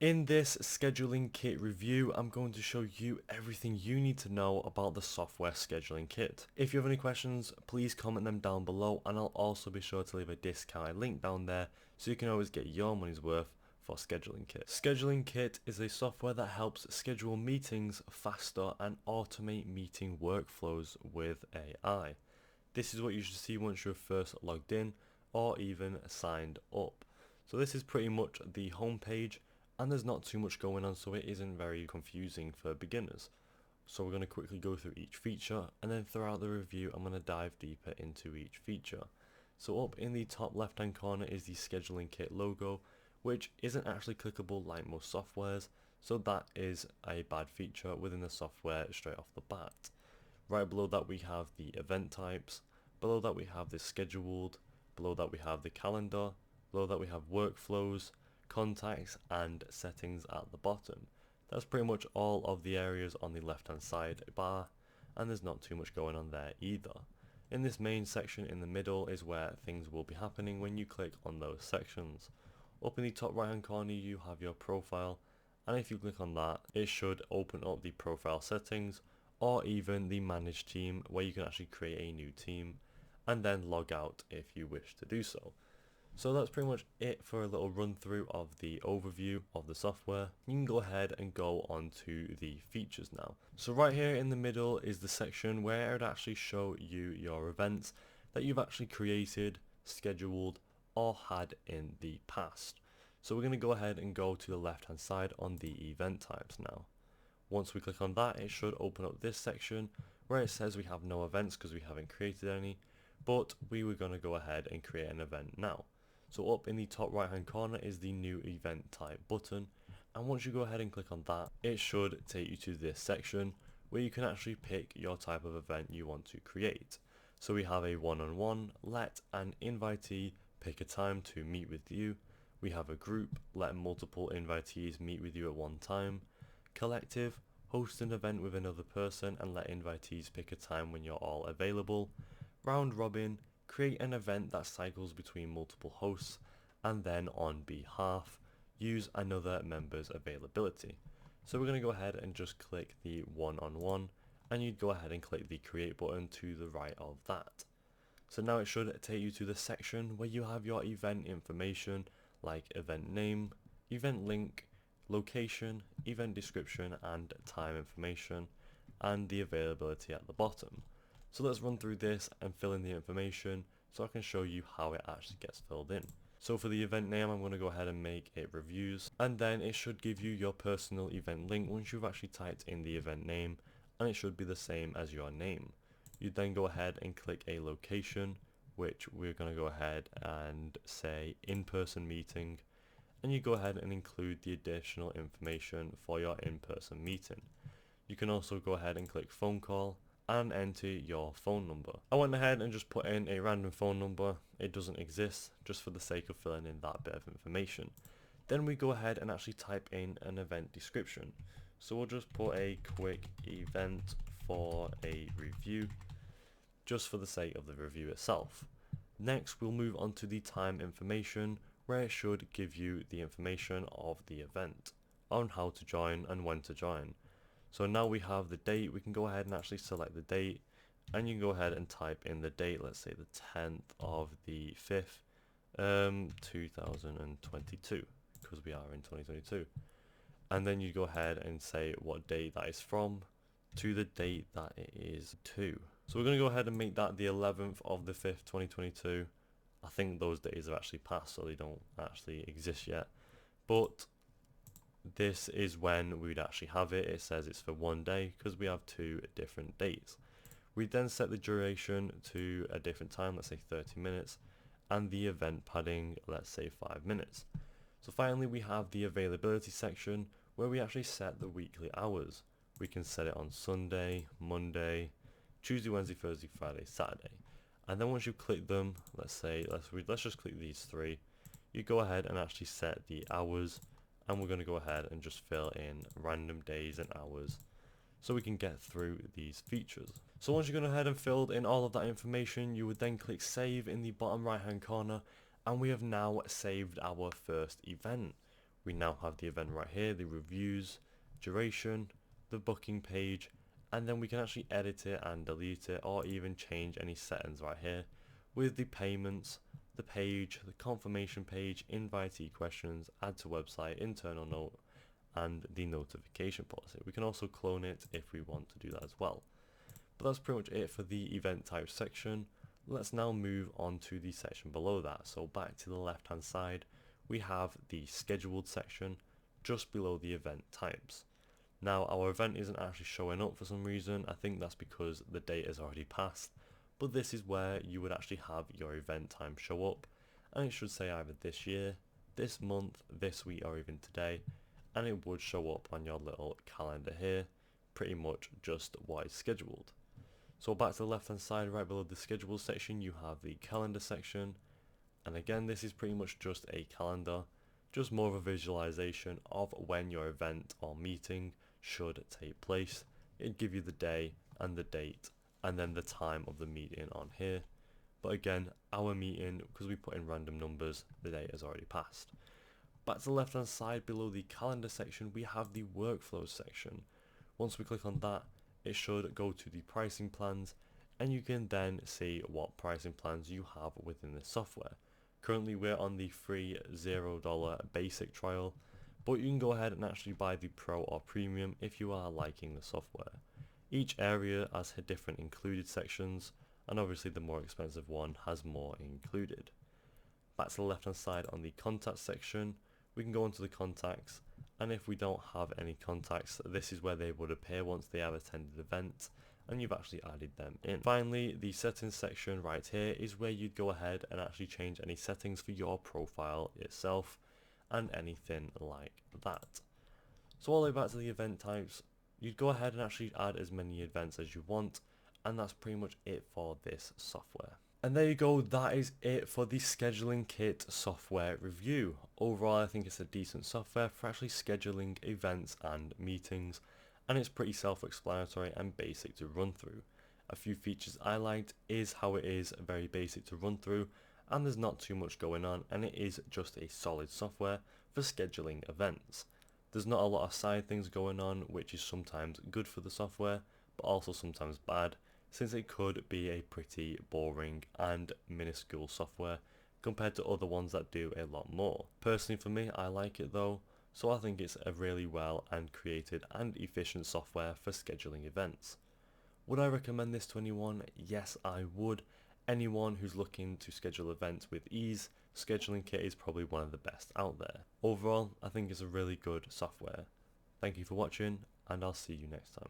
In this scheduling kit review, I'm going to show you everything you need to know about the software scheduling kit. If you have any questions, please comment them down below, and I'll also be sure to leave a discount link down there so you can always get your money's worth for Scheduling Kit. Scheduling Kit is a software that helps schedule meetings faster and automate meeting workflows with AI. This is what you should see once you're first logged in or even signed up. So this is pretty much the home page, and there's not too much going on, so it isn't very confusing for beginners. So we're going to quickly go through each feature, and then throughout the review I'm going to dive deeper into each feature. So up in the top left hand corner is the Scheduling Kit logo, which isn't actually clickable like most softwares, so that is a bad feature within the software straight off the bat. Right below that we have the event types, below that we have the scheduled, below that we have the calendar, below that we have workflows, contacts and settings at the bottom. That's pretty much all of the areas on the left hand side bar, and there's not too much going on there either. In this main section in the middle is where things will be happening when you click on those sections. Up in the top right hand corner you have your profile, and if you click on that it should open up the profile settings or even the manage team, where you can actually create a new team and then log out if you wish to do so. So that's pretty much it for a little run through of the overview of the software. You can go ahead and go on to the features now. So right here in the middle is the section where it would actually show you your events that you've actually created, scheduled or had in the past. So we're going to go ahead and go to the left hand side on the event types now. Once we click on that, it should open up this section where it says we have no events because we haven't created any, but we were going to go ahead and create an event now. So up in the top right hand corner is the new event type button, and once you go ahead and click on that, it should take you to this section where you can actually pick your type of event you want to create. So we have a one-on-one, let an invitee pick a time to meet with you. We have a group, let multiple invitees meet with you at one time. Collective, host an event with another person and let invitees pick a time when you're all available. Round robin, create an event that cycles between multiple hosts, and then on behalf, use another member's availability. So we're going to go ahead and just click the one-on-one, and you'd go ahead and click the create button to the right of that. So now it should take you to the section where you have your event information like event name, event link, location, event description and time information, and the availability at the bottom. So let's run through this and fill in the information so I can show you how it actually gets filled in. So for the event name, I'm going to go ahead and make it reviews, and then it should give you your personal event link once you've actually typed in the event name, and it should be the same as your name. You then go ahead and click a location, which we're going to go ahead and say in-person meeting, and you go ahead and include the additional information for your in-person meeting. You can also go ahead and click phone call and enter your phone number. I went ahead and just put in a random phone number. It doesn't exist, just for the sake of filling in that bit of information. Then we go ahead and actually type in an event description. So we'll just put a quick event for a review, just for the sake of the review itself. Next we'll move on to the time information, where it should give you the information of the event, on how to join and when to join. So now we have the date, we can go ahead and actually select the date, and you can go ahead and type in the date, let's say the 10th of the 5th, 2022, because we are in 2022. And then you go ahead and say what date that is from to the date that it is to. So we're going to go ahead and make that the 11th of the 5th, 2022. I think those days have actually passed, so they don't actually exist yet. But this is when we'd actually have it. It says it's for one day because we have two different dates. We then set the duration to a different time, let's say 30 minutes, and the event padding, let's say 5 minutes. So finally we have the availability section where we actually set the weekly hours. We can set it on Sunday, Monday, Tuesday, Wednesday, Thursday, Friday, Saturday. And then once you click them, let's just click these three, you go ahead and actually set the hours, and we're going to go ahead and just fill in random days and hours so we can get through these features. So once you've gone ahead and filled in all of that information, you would then click save in the bottom right hand corner, and we have now saved our first event, We now have the event right here, the reviews, duration, the booking page, and then we can actually edit it and delete it, or even change any settings right here with the payments, the page, the confirmation page, invitee questions, add to website, internal note, and the notification policy. We can also clone it if we want to do that as well. But that's pretty much it for the event type section. Let's now move on to the section below that. So back to the left hand side, we have the scheduled section just below the event types. Now our event isn't actually showing up for some reason. I think that's because the date has already passed, but this is where you would actually have your event time show up, and it should say either this year, this month, this week, or even today, and it would show up on your little calendar here, pretty much just what is scheduled. So back to the left hand side, right below the schedule section, you have the calendar section, and again this is pretty much just a calendar, just more of a visualization of when your event or meeting should take place. It'd give you the day and the date and then the time of the meeting on here. But again, our meeting, because we put in random numbers, the date has already passed. Back to the left hand side below the calendar section, we have the workflows section. Once we click on that, it should go to the pricing plans, and you can then see what pricing plans you have within the software. Currently we're on the free $0 basic trial, but you can go ahead and actually buy the pro or premium if you are liking the software. Each area has different included sections, and obviously the more expensive one has more included. Back to the left hand side on the contact section, we can go into the contacts, and if we don't have any contacts, this is where they would appear once they have attended the event and you've actually added them in. Finally, the settings section right here is where you'd go ahead and actually change any settings for your profile itself and anything like that. So all the way back to the event types, you'd go ahead and actually add as many events as you want, and that's pretty much it for this software. And there you go, that is it for the Schedulingkit software review. Overall, I think it's a decent software for actually scheduling events and meetings, and it's pretty self-explanatory and basic to run through. A few features I liked is how it is very basic to run through, and there's not too much going on, and it is just a solid software for scheduling events. There's not a lot of side things going on, which is sometimes good for the software, but also sometimes bad, since it could be a pretty boring and minuscule software compared to other ones that do a lot more. Personally for me, I like it though, so I think it's a really well and created and efficient software for scheduling events. Would I recommend this to anyone? Yes, I would. Anyone who's looking to schedule events with ease, Schedulingkit is probably one of the best out there. Overall, I think it's a really good software. Thank you for watching, and I'll see you next time.